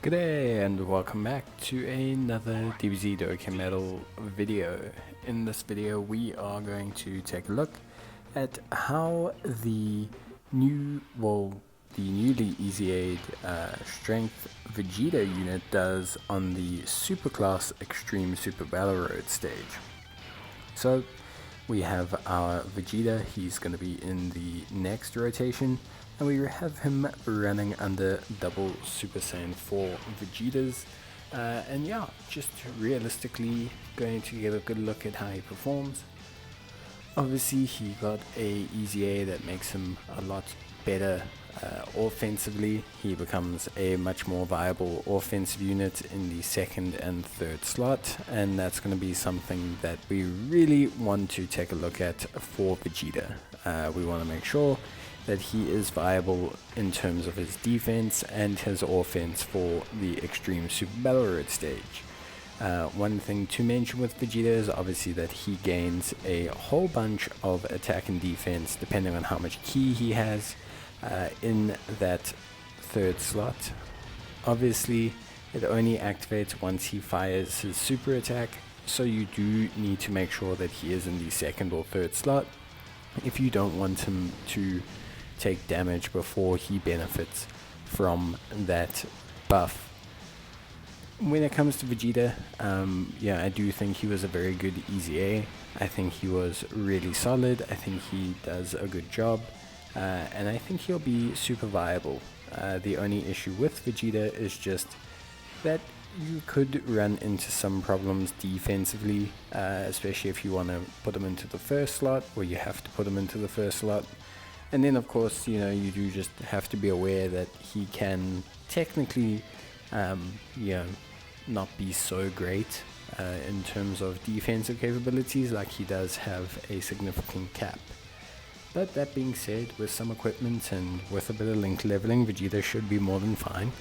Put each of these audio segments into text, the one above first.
G'day and welcome back to another Dbz Dokkan Metal video. In this video we are going to take a look at how the newly easy-aid strength Vegeta unit does on the Superclass Extreme Super Battle Road stage. So we have our Vegeta, he's going to be in the next rotation, and we have him running under double Super Saiyan 4 Vegetas, and yeah, just realistically going to get a good look at how he performs. Obviously he got a EZA that makes him a lot better offensively. He becomes a much more viable offensive unit in the second and third slot, and that's going to be something that we really want to take a look at for Vegeta. We want to make sure that he is viable in terms of his defense and his offense for the Extreme Super Battle Road stage. One thing to mention with Vegeta is obviously that he gains a whole bunch of attack and defense depending on how much ki he has in that third slot. Obviously it only activates once he fires his super attack, so you do need to make sure that he is in the second or third slot if you don't want him to take damage before he benefits from that buff. When it comes to Vegeta, yeah, I do think he was a very good EZA. I think he was really solid. I think he does a good job, and I think he'll be super viable. The only issue with Vegeta is just that you could run into some problems defensively, especially if you want to put him into the first slot, or you have to put him into the first slot. And then of course, you know, you do just have to be aware that he can technically, not be so great in terms of defensive capabilities, like he does have a significant cap. But that being said, with some equipment and with a bit of link leveling, Vegeta should be more than fine.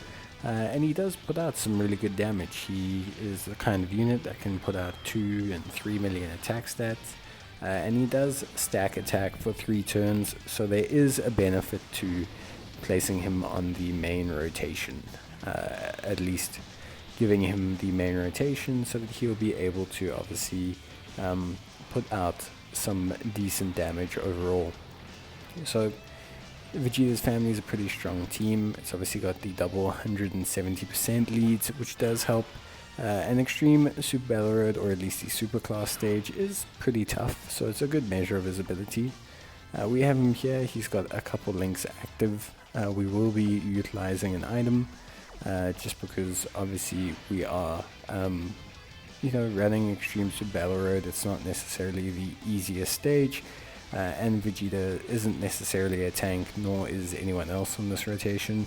And he does put out some really good damage. He is the kind of unit that can put out 2 and 3 million attack stats. And he does stack attack for 3 turns, so there is a benefit to placing him on the main rotation, at least giving him the main rotation so that he'll be able to obviously put out some decent damage overall. So Vegeta's family is a pretty strong team. It's obviously got the double 170% leads, which does help. An Extreme Super Battle Road, or at least the Superclass stage, is pretty tough, so it's a good measure of his ability. We have him here. He's got a couple links active. We will be utilizing an item, just because obviously we are, running Extreme Super Battle Road. It's not necessarily the easiest stage, and Vegeta isn't necessarily a tank, nor is anyone else on this rotation.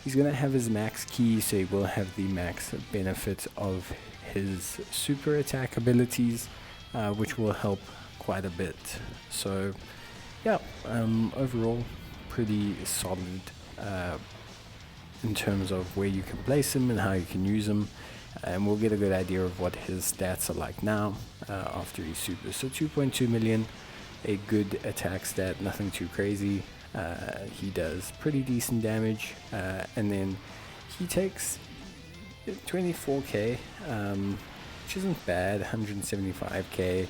He's going to have his max ki, so he will have the max benefit of his super attack abilities, which will help quite a bit. So yeah, overall pretty solid in terms of where you can place him and how you can use him, and we'll get a good idea of what his stats are like now after he's super. So 2.2 million, a good attack stat, nothing too crazy. He does pretty decent damage, and then he takes 24k, which isn't bad. 175k.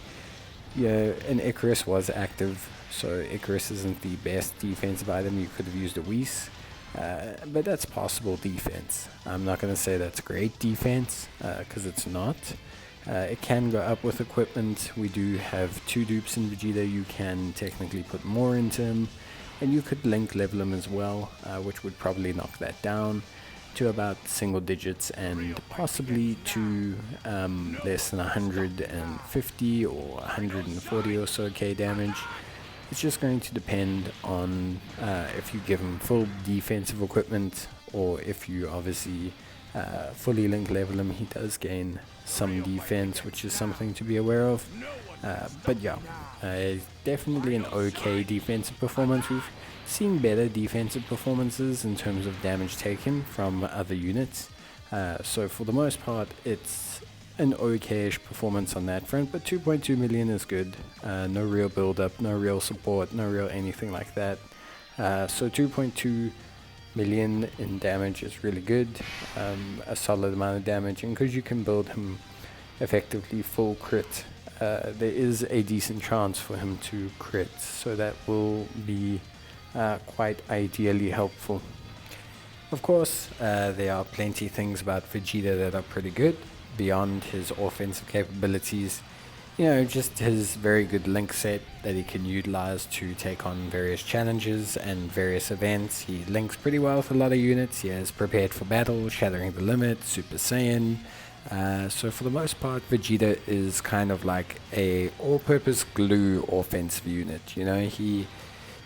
Yeah, and Icarus was active, so Icarus isn't the best defensive item. You could have used a Whis, but that's possible defense. I'm not going to say that's great defense, because it's not. It can go up with equipment. We do have 2 dupes in Vegeta. You can technically put more into him, and you could link level him as well, which would probably knock that down to about single digits and possibly to less than 150 or 140 or so k damage. It's just going to depend on if you give him full defensive equipment, or if you obviously fully link level him. He does gain some defense, which is something to be aware of. But yeah, definitely an okay defensive performance. We've seen better defensive performances in terms of damage taken from other units. So for the most part, it's an okay-ish performance on that front, but 2.2 million is good. No real build-up, no real support, no real anything like that. So 2.2 million in damage is really good, a solid amount of damage, and because you can build him effectively full crit, there is a decent chance for him to crit, so that will be quite ideally helpful. Of course, there are plenty of things about Vegeta that are pretty good beyond his offensive capabilities. You know, just his very good link set that he can utilize to take on various challenges and various events. He links pretty well with a lot of units. He has Prepared for Battle, Shattering the Limit, Super Saiyan. So for the most part, Vegeta is kind of like a all-purpose glue offensive unit. You know, he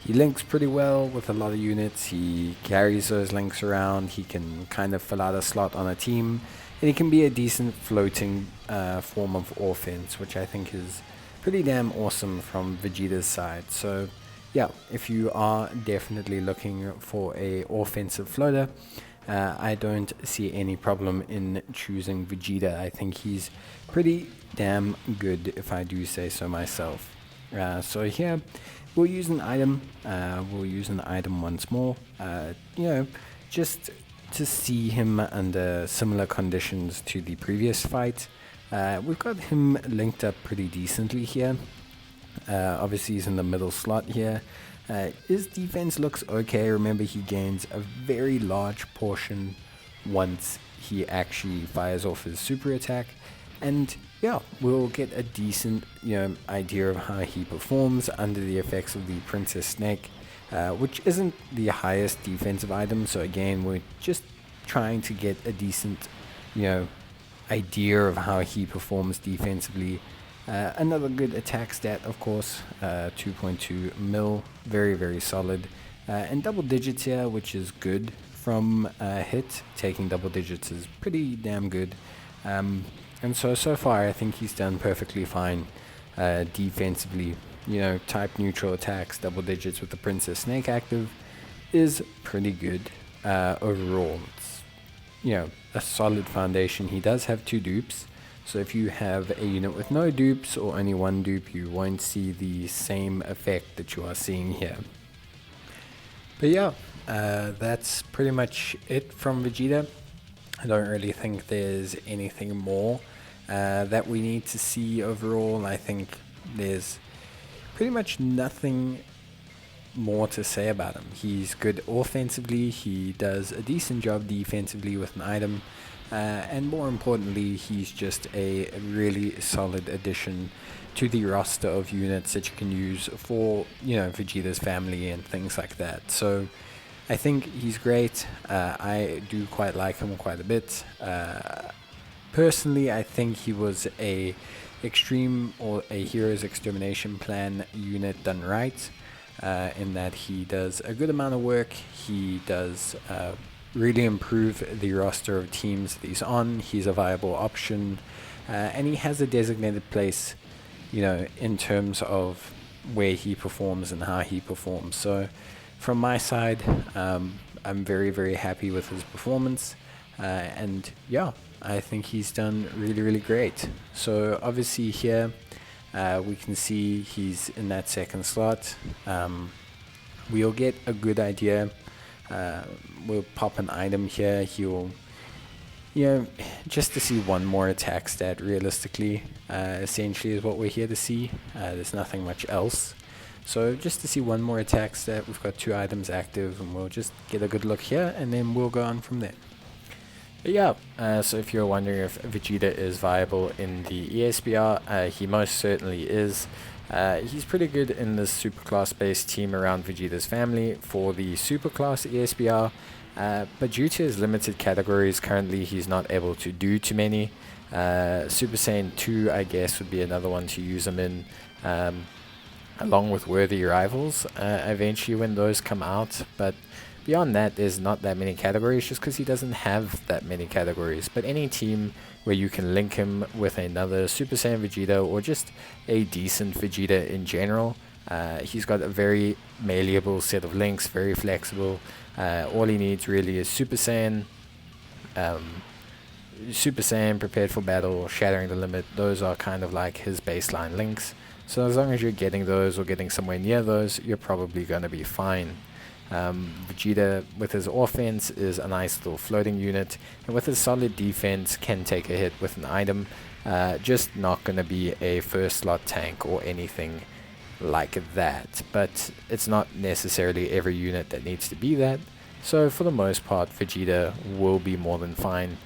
links pretty well with a lot of units. He carries those links around. He can kind of fill out a slot on a team. And he can be a decent floating form of offense, which I think is pretty damn awesome from Vegeta's side. So yeah, if you are definitely looking for a offensive floater, I don't see any problem in choosing Vegeta. I think he's pretty damn good, if I do say so myself. So here, we'll use an item. We'll use an item once more. You know, just to see him under similar conditions to the previous fight. We've got him linked up pretty decently here. Obviously, he's in the middle slot here. His defense looks okay. Remember, he gains a very large portion once he actually fires off his super attack. And yeah, we'll get a decent, idea of how he performs under the effects of the Princess Snake, which isn't the highest defensive item. So again, we're just trying to get a decent, idea of how he performs defensively. Another good attack stat, of course, 2.2 mil, very, very solid. And double digits here, which is good from hit. Taking double digits is pretty damn good. And so far, I think he's done perfectly fine defensively. Type neutral attacks, double digits with the Princess Snake active is pretty good overall. It's, a solid foundation. He does have 2 dupes. So if you have a unit with no dupes or only 1 dupe, you won't see the same effect that you are seeing here. But yeah, that's pretty much it from Vegeta. I don't really think there's anything more that we need to see overall. I think there's pretty much nothing more to say about him. He's good offensively, he does a decent job defensively with an item, and more importantly, he's just a really solid addition to the roster of units that you can use for, Vegeta's family and things like that. So I think he's great. I do quite like him quite a bit. Personally, I think he was a extreme or a hero's extermination plan unit done right, in that he does a good amount of work. He does really improve the roster of teams that he's on. He's a viable option, and he has a designated place, in terms of where he performs and how he performs. So from my side, I'm very, very happy with his performance, and yeah, I think he's done really, really great. So obviously here we can see he's in that second slot. We'll get a good idea. We'll pop an item here. He'll, just to see one more attack stat realistically, essentially is what we're here to see. There's nothing much else. So just to see one more attack stat, we've got 2 items active, and we'll just get a good look here, and then we'll go on from there. But yeah, so if you're wondering if Vegeta is viable in the Esbr, he most certainly is. He's pretty good in this superclass based team around Vegeta's family for the superclass Esbr, but due to his limited categories currently, he's not able to do too many. Super Saiyan 2, I guess, would be another one to use him in, along with Worthy Rivals, eventually when those come out. But beyond that, there's not that many categories, just because he doesn't have that many categories. But any team where you can link him with another Super Saiyan Vegeta, or just a decent Vegeta in general, he's got a very malleable set of links, very flexible. All he needs really is Super Saiyan, Prepared for Battle, Shattering the Limit. Those are kind of like his baseline links. So as long as you're getting those or getting somewhere near those, you're probably going to be fine. Vegeta with his offense is a nice little floating unit, and with his solid defense can take a hit with an item. Just not going to be a first slot tank or anything like that, but it's not necessarily every unit that needs to be that. So for the most part, Vegeta will be more than fine.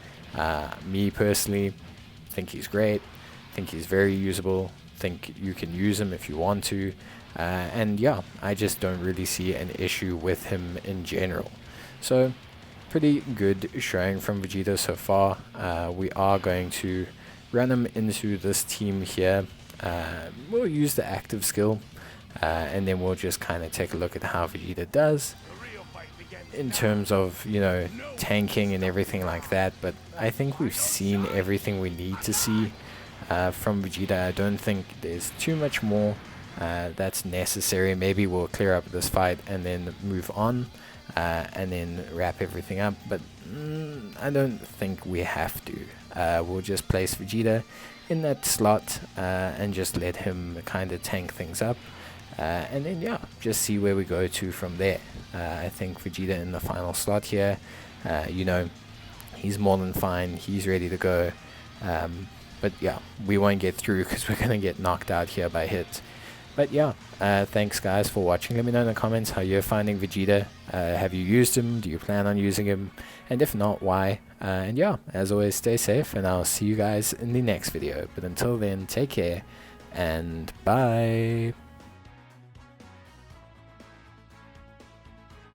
Me personally think he's great, think he's very usable, think you can use him if you want to, and yeah, I just don't really see an issue with him in general. So pretty good showing from Vegeta so far. We are going to run him into this team here. We'll use the active skill, and then we'll just kind of take a look at how Vegeta does in terms of, you know, tanking and everything like that. But I think we've seen everything we need to see from Vegeta. I don't think there's too much more that's necessary. Maybe we'll clear up this fight and then move on and then wrap everything up, but I don't think we have to. We'll just place Vegeta in that slot and just let him kind of tank things up, and then yeah, just see where we go to from there. I think Vegeta in the final slot here, you know, he's more than fine, he's ready to go, but yeah, we won't get through because we're going to get knocked out here by hits. But yeah, thanks guys for watching. Let me know in the comments how you're finding Vegeta. Have you used him? Do you plan on using him? And if not, why? And yeah, as always, stay safe, and I'll see you guys in the next video. But until then, take care, and bye.